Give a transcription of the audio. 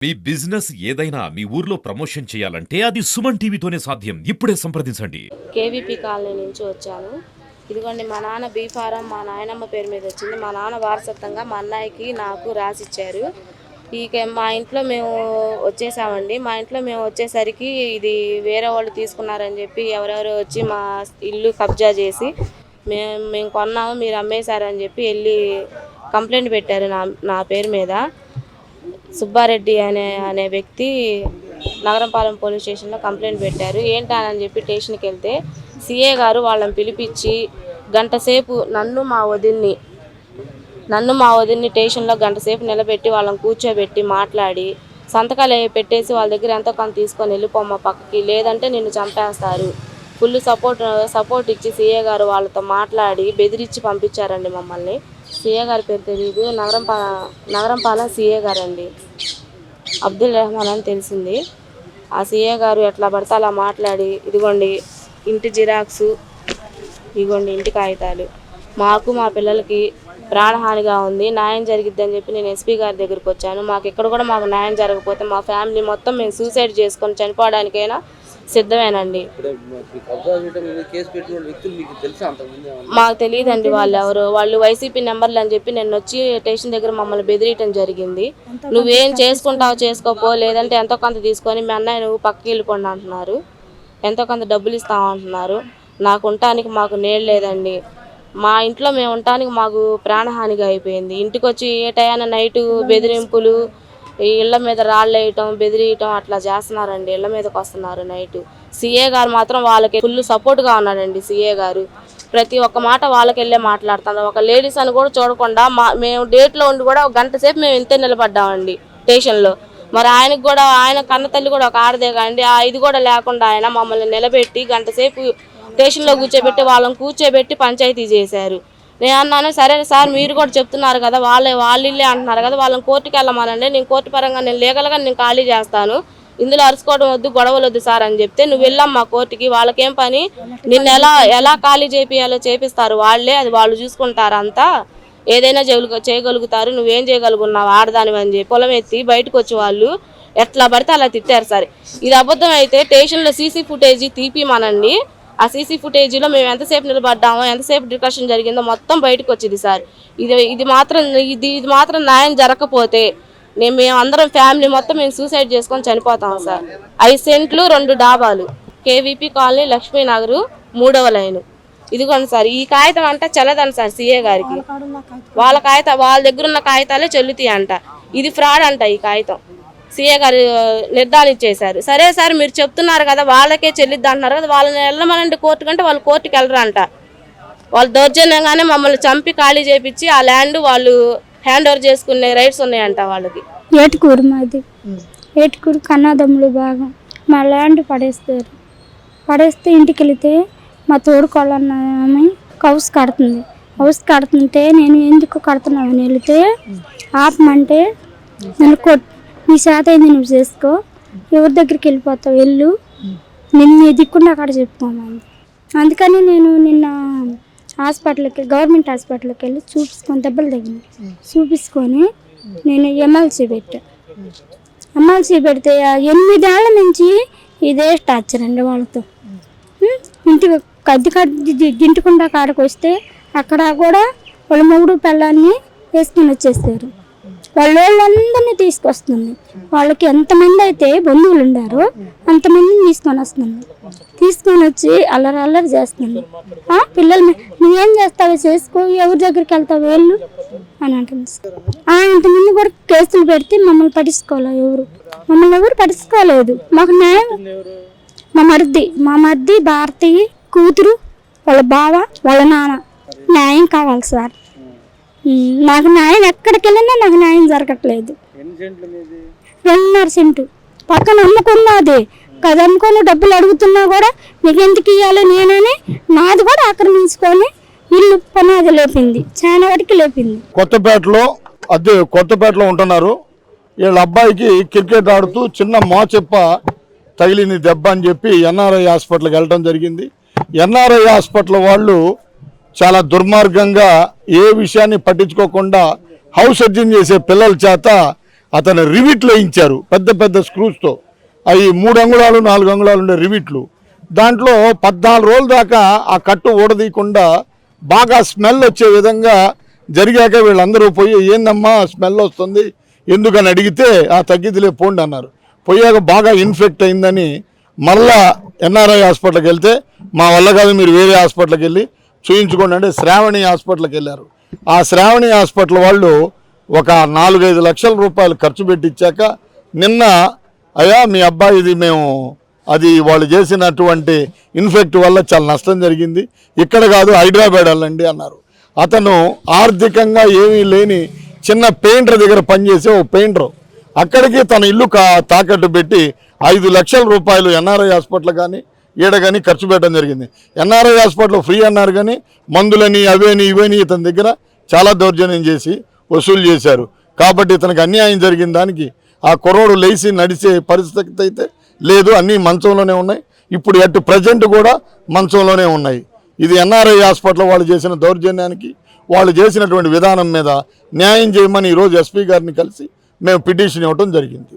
మీ business ఏదైనా మీ ఊర్లో promotion చేయాలంటే అది సుమన్ టీవీతోనే సాధ్యం. ఇప్పుడే సంప్రదించండి. కేవీపీ కాలనీ నుంచి వచ్చాను. ఇదిగోండి మా నాన్న బీ ఫారం మా నాయనమ్మ పేరు మీద వచ్చింది. మా నాన్న వారసత్వంగా మా అన్నయ్యకి నాకు రాసిచ్చారు. మా ఇంట్లో మేము వచ్చేసామండి. మా ఇంట్లో మేము వచ్చేసరికి ఇది వేరే వాళ్ళు తీసుకున్నారని చెప్పి ఎవరెవరో వచ్చి మా ఇల్లు కబ్జా చేసి మేము కొన్నాము, మీరు అమ్మేశారని చెప్పి వెళ్ళి కంప్లైంట్ పెట్టారు నా పేరు మీద. సుబ్బారెడ్డి అనే వ్యక్తి నగరంపాలెం పోలీస్ స్టేషన్లో కంప్లైంట్ పెట్టారు. ఏంటని చెప్పి స్టేషన్కి వెళ్తే సిఏ గారు వాళ్ళని పిలిపించి గంట సేపు నన్ను మా వదిన్ని స్టేషన్లో గంట సేపు నిలబెట్టి వాళ్ళని కూర్చోబెట్టి మాట్లాడి సంతకాలు పెట్టేసి వాళ్ళ దగ్గర ఎంతో కొంత తీసుకొని వెళ్ళిపోమ్మ పక్కకి, లేదంటే నిన్ను చంపేస్తారు, ఫుల్ సపోర్ట్ ఇచ్చి సిఏ గారు వాళ్ళతో మాట్లాడి బెదిరించి పంపించారండి మమ్మల్ని. సిఏ గారి పేరు తెలియదు, నగరంపాలెం సిఏ గారు అండి, అబ్దుల్ రెహమాన్ అని తెలిసింది. ఆ సిఏ గారు ఎట్లా పడితే అలా మాట్లాడి ఇదిగోండి ఇంటి జిరాక్సు, ఇదిగోండి ఇంటి కాగితాలు, మాకు మా పిల్లలకి ప్రాణహానిగా ఉంది, న్యాయం జరిగిద్దని చెప్పి నేను ఎస్పీ గారి దగ్గరికి వచ్చాను. మాకు న్యాయం జరగకపోతే మా ఫ్యామిలీ మొత్తం మేము సూసైడ్ చేసుకొని చనిపోవడానికైనా సిద్ధమేనండి. మాకు తెలియదండి వాళ్ళు ఎవరు. వాళ్ళు వైసీపీ నెంబర్లు అని చెప్పి నేను వచ్చి స్టేషన్ దగ్గర మమ్మల్ని బెదిరియటం జరిగింది. నువ్వేం చేసుకుంటావు చేసుకోపో, లేదంటే ఎంతో కొంత తీసుకొని మీ అన్నయ్య నువ్వు పక్కకి వెళ్ళిపోండి అంటున్నారు, ఎంతో కొంత డబ్బులు ఇస్తావు అంటున్నారు. నాకు ఉండటానికి మాకు నీళ్ళు లేదండి. మా ఇంట్లో మేము ఉండటానికి మాకు ప్రాణహానిగా అయిపోయింది. ఇంటికి వచ్చి ఏ టైనా నైటు బెదిరింపులు, ఇళ్ళ మీద రాళ్ళు వేయటం, బెదిరియటం అట్లా చేస్తున్నారండి. ఇళ్ళ మీదకి వస్తున్నారు నైటు. సిఏ గారు మాత్రం వాళ్ళకి ఫుల్ సపోర్ట్గా ఉన్నాడండి. సిఏ గారు ప్రతి ఒక్క మాట వాళ్ళకి వెళ్ళే మాట్లాడుతున్నారు. ఒక లేడీస్ అని కూడా చూడకుండా మేము డేట్లో ఉండి కూడా ఒక గంట సేపు మేము ఇంతే నిలబడ్డామండి స్టేషన్లో. మరి ఆయనకు కూడా ఆయన కన్న తల్లి కూడా ఒక ఆడదే కాండి, ఇది కూడా లేకుండా ఆయన మమ్మల్ని నిలబెట్టి గంట సేపు స్టేషన్లో కూర్చోబెట్టి వాళ్ళని కూర్చోబెట్టి పంచాయతీ చేశారు. నేను అన్నాను, సరే సార్ మీరు కూడా చెప్తున్నారు కదా వాళ్ళిల్లే అంటున్నారు కదా, వాళ్ళని కోర్టుకి వెళ్ళమనండి, నేను కోర్టు పరంగా నేను లీగల్గా నేను ఖాళీ చేస్తాను, ఇందులో అరుచుకోవడం వద్దు, గొడవలు వద్దు సార్ అని చెప్తే, నువ్వు వెళ్ళమ్మా కోర్టుకి, వాళ్ళకేం పని, నిన్ను ఎలా ఖాళీ చేపియాలో చేపిస్తారు వాళ్ళే, అది వాళ్ళు చూసుకుంటారు, అంతా ఏదైనా చేయగలుగుతారు, నువ్వేం చేయగలుగున్నావు ఆడదానివి అని చెప్పి పొలం ఎత్తి బయటకు వచ్చి వాళ్ళు ఎట్లా పడితే అలా తిట్టారు సార్. ఇది అబద్ధం అయితే స్టేషన్లో సీసీ ఫుటేజీ తీపిమనండి. ఆ సీసీ ఫుటేజీలో మేము ఎంతసేపు నిలబడ్డామో, ఎంతసేపు డిస్కషన్ జరిగిందో మొత్తం బయటకు వచ్చింది సార్. ఇది మాత్రం న్యాయం జరగకపోతే మేమందరం ఫ్యామిలీ మొత్తం మేము సూసైడ్ చేసుకొని చనిపోతాం సార్. 5 సెంట్లు 2 డాబాలు, కేవీపీ కాలనీ, లక్ష్మీనగర్, 3వ లైను. ఇదిగోండి సార్, ఈ కాగితం అంట చెల్లదని సార్ సిఏ గారికి. వాళ్ళ దగ్గర ఉన్న కాగితాలే చెల్లుతాయి అంట. ఇది ఫ్రాడ్ అంట ఈ కాగితం. సిఏ గారు నిర్ధారించేశారు. సరే సార్ మీరు చెప్తున్నారు కదా వాళ్ళకే చెల్లిద్ది అంటున్నారు కదా, వాళ్ళని వెళ్ళమనండి కోర్టు కంటే వాళ్ళు కోర్టుకి వెళ్ళరంట. వాళ్ళు దౌర్జన్యంగానే మమ్మల్ని చంపి ఖాళీ చేపించి ఆ ల్యాండ్ వాళ్ళు హ్యాండ్ ఓవర్ చేసుకునే రైట్స్ ఉన్నాయంట వాళ్ళకి. ఏటుకూరు మాది, ఏటుకూరు కన్నాదమ్ములు భాగం. మా ల్యాండ్ పడేస్తే ఇంటికి వెళితే మా తోడుకోవాలన్నామే హౌస్ కడుతుంటే నేను ఎందుకు కడుతున్నావు అని వెళితే ఆపమంటే నన్ను నీ శాత అయింది నువ్వు చేసుకో, ఎవరి దగ్గరికి వెళ్ళిపోతావు వెళ్ళు, నిన్ను దిక్కుండా అక్కడ చెప్పుకోమంది. అందుకని నేను నిన్న గవర్నమెంట్ హాస్పిటల్కి వెళ్ళి చూపించుకొని దెబ్బలు తగినాయి. చూపించుకొని నేను ఎమ్మెల్సీ పెడితే 8 ఏళ్ల నుంచి ఇదే టార్చర్ అండి వాళ్ళతో. ఇంటికి గింటుకుండా కాడకు వస్తే అక్కడ కూడా వాళ్ళ మొగుడు పిల్లల్ని వేసుకొని వచ్చేస్తారు. వాళ్ళందరినీ తీసుకొస్తుంది. వాళ్ళకి ఎంతమంది అయితే బంధువులు ఉండారో అంతమందిని తీసుకొని వచ్చి అల్లరి చేస్తుంది. పిల్లలు నువ్వేం చేస్తావో చేసుకో, ఎవరి దగ్గరికి వెళ్తావు వెళ్ళు అని అంటుంది. ఇంతమంది కూడా కేసులు పెడితే మమ్మల్ని ఎవరు పట్టించుకోలేదు. మాకు న్యాయం మా మరిది భారతి కూతురు, వాళ్ళ బావ, వాళ్ళ నాన్న న్యాయం కావాలి సార్. నాకు న్యాయం ఎక్కడికి వెళ్ళినా నాకు న్యాయం జరగట్లేదు. 2.5 సెంటు పక్కన అమ్ముకున్నది కదా, అమ్ముకొని డబ్బులు అడుగుతున్నా కూడా నీకు ఎందుకు ఇవ్వాలి నేనని నాది కూడా ఆక్రమించుకొని ఇల్లు పునాది లేపింది, చాలా వరకు లేపింది. కొత్తపేటలో ఉంటున్నారు. వీళ్ళ అబ్బాయికి క్రికెట్ ఆడుతూ చిన్న మోచెప్ప తగిలింది దెబ్బ అని చెప్పి ఎన్ఆర్ఐ హాస్పిటల్కి వెళ్ళడం జరిగింది. ఎన్ఆర్ఐ హాస్పిటల్ వాళ్ళు చాలా దుర్మార్గంగా ఏ విషయాన్ని పట్టించుకోకుండా హౌస్ సర్జన్ చేసే పిల్లల చేత అతను రివిట్లు వేయించారు పెద్ద పెద్ద స్క్రూస్తో. అవి 3 అంగుళాలు 4 అంగుళాలు ఉండే రివిట్లు. దాంట్లో 14 రోజుల దాకా ఆ కట్టు ఊడదీయకుండా బాగా స్మెల్ వచ్చే విధంగా జరిగాక వీళ్ళందరూ పోయి ఏందమ్మా స్మెల్ వస్తుంది ఎందుకని అడిగితే తగ్గిదిలే పోండి అన్నారు. పోయాక బాగా ఇన్ఫెక్ట్ అయిందని మళ్ళా ఎన్ఆర్ఐ హాస్పిటల్కి వెళ్తే మా వల్ల కాదు మీరు వేరే హాస్పిటల్కి వెళ్ళి చూయించుకోండి అంటే శ్రావణి హాస్పిటల్కి వెళ్ళారు. ఆ శ్రావణి హాస్పిటల్ వాళ్ళు ఒక 4-5 లక్షల రూపాయలు ఖర్చు పెట్టించాక నిన్న అయ్యా మీ అబ్బాయిది మేము అది వాళ్ళు చేసినటువంటి ఇన్ఫెక్ట్ వల్ల చాలా నష్టం జరిగింది, ఇక్కడ కాదు హైదరాబాద్ వెళ్ళండి అన్నారు. అతను ఆర్థికంగా ఏమీ లేని చిన్న పెయింటర్ దగ్గర పనిచేసే ఓ పెయింటర్, అక్కడికి తన ఇల్లు తాకట్టు పెట్టి 5 లక్షల రూపాయలు ఎన్ఆర్ఐ హాస్పిటల్ కానీ ఈడ కానీ ఖర్చు పెట్టడం జరిగింది. ఎన్ఆర్ఐ హాస్పిటల్ ఫ్రీ అన్నారు కానీ మందులని అవేని ఇవేని ఇతని దగ్గర చాలా దౌర్జన్యం చేసి వసూలు చేశారు. కాబట్టి ఇతనికి అన్యాయం జరిగిన దానికి ఆ కుర్రోడు లేచి నడిచే పరిస్థితి అయితే లేదు, అన్నీ మంచంలోనే ఉన్నాయి. ఇప్పుడు అటు ప్రజెంట్ కూడా మంచంలోనే ఉన్నాయి. ఇది ఎన్ఆర్ఐ హాస్పిటల్ వాళ్ళు చేసిన దౌర్జన్యానికి వాళ్ళు చేసినటువంటి విధానం మీద న్యాయం చేయమని ఈరోజు ఎస్పీ గారిని కలిసి మేము పిటిషన్ ఇవ్వడం జరిగింది.